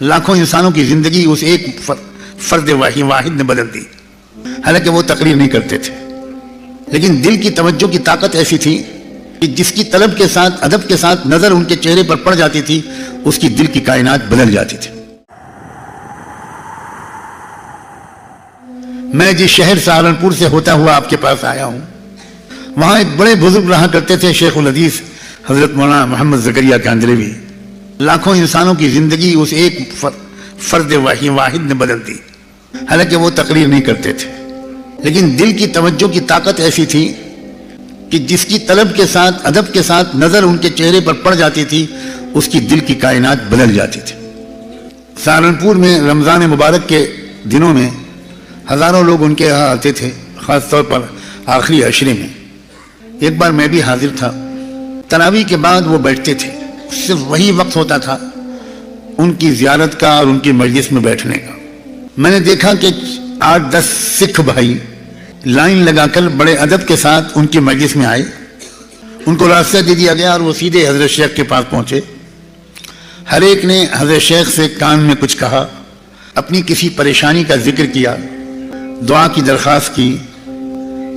لاکھوں انسانوں کی زندگی اس ایک فرد واحد نے بدل دی. حالانکہ وہ تقریر نہیں کرتے تھے، لیکن دل کی توجہ کی طاقت ایسی تھی کہ جس کی طلب کے ساتھ، ادب کے ساتھ نظر ان کے چہرے پر پڑ جاتی تھی، اس کی دل کی کائنات بدل جاتی تھی. میں جس شہر سہارنپور سے ہوتا ہوا آپ کے پاس آیا ہوں، وہاں ایک بڑے بزرگ رہا کرتے تھے، شیخ الحدیث حضرت مولانا محمد زکریا کاندھلوی. لاکھوں انسانوں کی زندگی اس ایک فرد واحد نے بدل دی. حالانکہ وہ تقریر نہیں کرتے تھے، لیکن دل کی توجہ کی طاقت ایسی تھی کہ جس کی طلب کے ساتھ، ادب کے ساتھ نظر ان کے چہرے پر پڑ جاتی تھی، اس کی دل کی کائنات بدل جاتی تھی. سہارنپور میں رمضان مبارک کے دنوں میں ہزاروں لوگ ان کے یہاں آتے تھے، خاص طور پر آخری عشرے میں. ایک بار میں بھی حاضر تھا. تراویح کے بعد وہ بیٹھتے تھے، صرف وہی وقت ہوتا تھا ان کی زیارت کا اور ان کی مجلس میں بیٹھنے کا. میں نے دیکھا کہ 8-10 سکھ بھائی لائن لگا کر بڑے ادب کے ساتھ ان کی مجلس میں آئے. ان کو راستہ دے دیا گیا اور وہ سیدھے حضرت شیخ کے پاس پہنچے. ہر ایک نے حضرت شیخ سے کان میں کچھ کہا، اپنی کسی پریشانی کا ذکر کیا، دعا کی درخواست کی،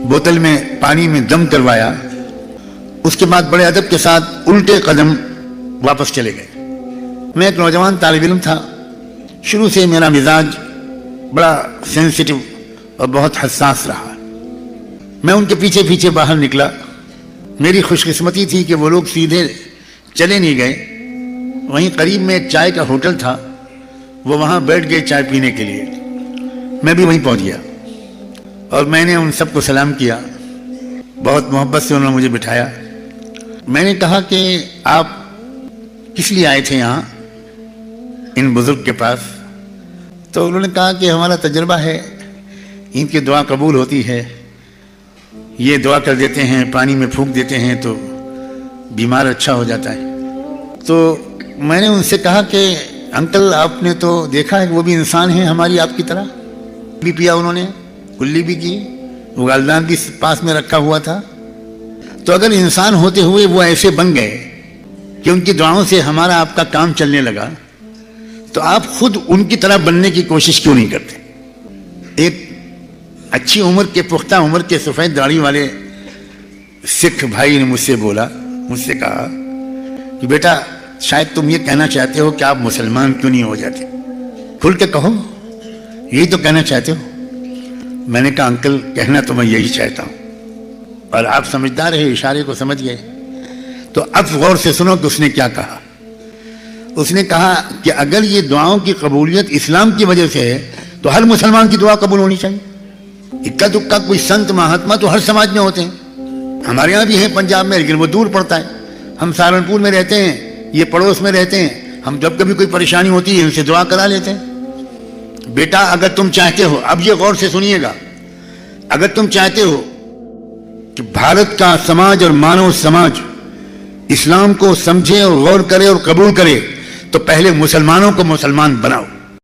بوتل میں پانی میں دم کروایا. اس کے بعد بڑے ادب کے ساتھ الٹے قدم واپس چلے گئے. میں ایک نوجوان طالب علم تھا. شروع سے میرا مزاج بڑا سینسٹیو اور بہت حساس رہا. میں ان کے پیچھے پیچھے باہر نکلا. میری خوش قسمتی تھی کہ وہ لوگ سیدھے چلے نہیں گئے. وہیں قریب میں ایک چائے کا ہوٹل تھا، وہ وہاں بیٹھ گئے چائے پینے کے لیے. میں بھی وہیں پہنچ گیا اور میں نے ان سب کو سلام کیا. بہت محبت سے انہوں نے مجھے بٹھایا. میں نے کہا کہ آپ کس لیے آئے تھے یہاں ان بزرگ کے پاس؟ تو انہوں نے کہا کہ ہمارا تجربہ ہے، ان کی دعا قبول ہوتی ہے. یہ دعا کر دیتے ہیں، پانی میں پھونک دیتے ہیں تو بیمار اچھا ہو جاتا ہے. تو میں نے ان سے کہا کہ انکل آپ نے تو دیکھا ہے کہ وہ بھی انسان ہیں ہماری آپ کی طرح. بھی پیا انہوں نے، کلی بھی کی، اگالدان بھی پاس میں رکھا ہوا تھا. تو اگر انسان ہوتے ہوئے وہ ایسے بن گئے کہ ان کی دعاؤں سے ہمارا آپ کا کام چلنے لگا، تو آپ خود ان کی طرح بننے کی کوشش کیوں نہیں کرتے؟ ایک اچھی عمر کے، پختہ عمر کے، سفید داڑھی والے سکھ بھائی نے مجھ سے بولا، مجھ سے کہا کہ بیٹا شاید تم یہ کہنا چاہتے ہو کہ آپ مسلمان کیوں نہیں ہو جاتے؟ کھل کے کہو، یہی تو کہنا چاہتے ہو. میں نے کہا انکل کہنا تو میں یہی چاہتا ہوں، اور آپ سمجھدار ہیں، اشارے کو سمجھ گئے. تو اب غور سے سنو کہ اس نے کیا کہا. اس نے کہا کہ اگر یہ دعاؤں کی قبولیت اسلام کی وجہ سے ہے تو ہر مسلمان کی دعا قبول ہونی چاہیے. اکا دکا کوئی سنت مہاتما تو ہر سماج میں ہوتے ہیں. ہمارے یہاں بھی ہے پنجاب میں، لیکن وہ دور پڑتا ہے. ہم سہارنپور میں رہتے ہیں، یہ پڑوس میں رہتے ہیں. ہم جب کبھی کوئی پریشانی ہوتی ہے ان سے دعا کرا لیتے ہیں. بیٹا اگر تم چاہتے ہو، اب یہ غور سے سنیے گا، اگر تم چاہتے ہو کہ بھارت کا سماج اور مانو سماج اسلام کو سمجھے اور غور کرے اور قبول کرے، تو پہلے مسلمانوں کو مسلمان بناؤ.